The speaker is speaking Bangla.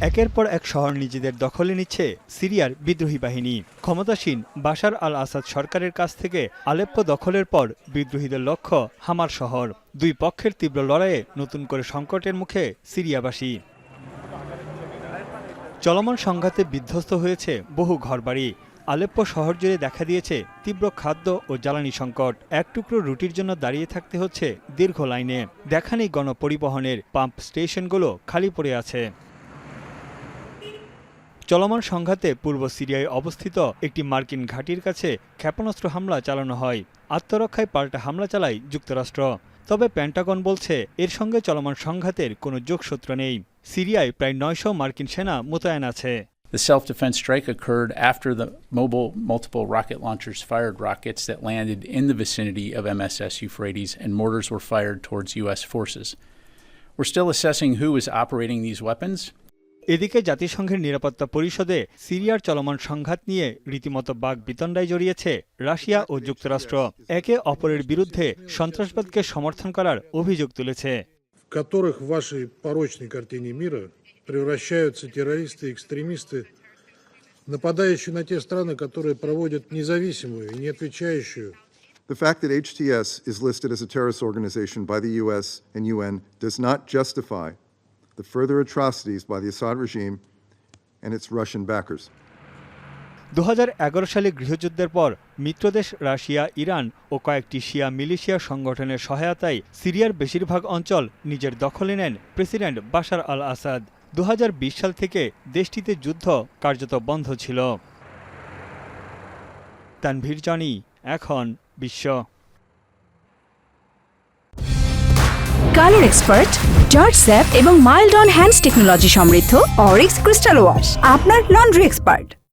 একের পর এক শহর নিজেদের দখলে নিচ্ছে সিরিয়ার বিদ্রোহী বাহিনী। ক্ষমতাসীন বাশার আল আসাদ সরকারের কাছ থেকে আলেপ্পো দখলের পর বিদ্রোহীদের লক্ষ্য হামার শহর। দুই পক্ষের তীব্র লড়াইয়ে নতুন করে সংকটের মুখে সিরিয়াবাসী। চলমান সংঘাতে বিধ্বস্ত হয়েছে বহু ঘরবাড়ি। আলেপ্পো শহর জুড়ে দেখা দিয়েছে তীব্র খাদ্য ও জ্বালানি সংকট। এক টুকরো রুটির জন্য দাঁড়িয়ে থাকতে হচ্ছে দীর্ঘ লাইনে। দেখা নেই গণপরিবহনের, পাম্প স্টেশনগুলো খালি পড়ে আছে। চলমান সংঘাতে পূর্ব সিরিয়ায় অবস্থিত একটি মার্কিন ঘাঁটির কাছে ক্ষেপণাস্ত্র হামলা চালানো হয়। আত্মরক্ষায় পাল্টা হামলা চালায় যুক্তরাষ্ট্র। তবে পেন্টাগন বলছে এর সঙ্গে চলমান সংঘাতের কোনো যোগসূত্র নেই। সিরিয়ায় প্রায় 900 মার্কিন সেনা মোতায়েন আছে। The self-defense strike occurred after the multiple rocket launchers fired rockets that landed in the vicinity of MSS Euphrates, and mortars were fired towards U.S. forces. We're still assessing who is operating these weapons. এদিকে জাতিসংঘের নিরাপত্তা পরিষদে সিরিয়ার চলমান সংঘাত নিয়ে রীতিমতো বাকবিতণ্ডায় জড়িয়েছে রাশিয়া ও যুক্তরাষ্ট্র। একে অপরের বিরুদ্ধে সন্ত্রাসবাদকে সমর্থন করার অভিযোগ তুলেছে। превращаются террористы и экстремисты, нападающие на те страны, которые проводят независимую и не отвечающую. The fact that HTS is listed as a terrorist organization by the US and UN does not justify the further atrocities by the Assad regime and its Russian backers. 2011 সালে গৃহযুদ্ধের পর মিত্রদেশ রাশিয়া, ইরান ও কয়েকটি শিয়া মিলিশিয়া সংগঠনের সহায়তায় সিরিয়ার বেশিরভাগ অঞ্চল নিজের দখলে নেন প্রেসিডেন্ট বাশার আল আসাদ। 2020 সাল থেকে দেশটিতে যুদ্ধ কার্যত বন্ধ ছিল। তানভীর জনি, এখন বিশ্ব। কালার এক্সপার্ট, জর্জ স্যাপ এবং মাইল্ড অন হ্যান্ডস টেকনোলজি সমৃদ্ধ অরিক্স ক্রিস্টাল ওয়াশ আপনার লন্ড্রি এক্সপার্ট।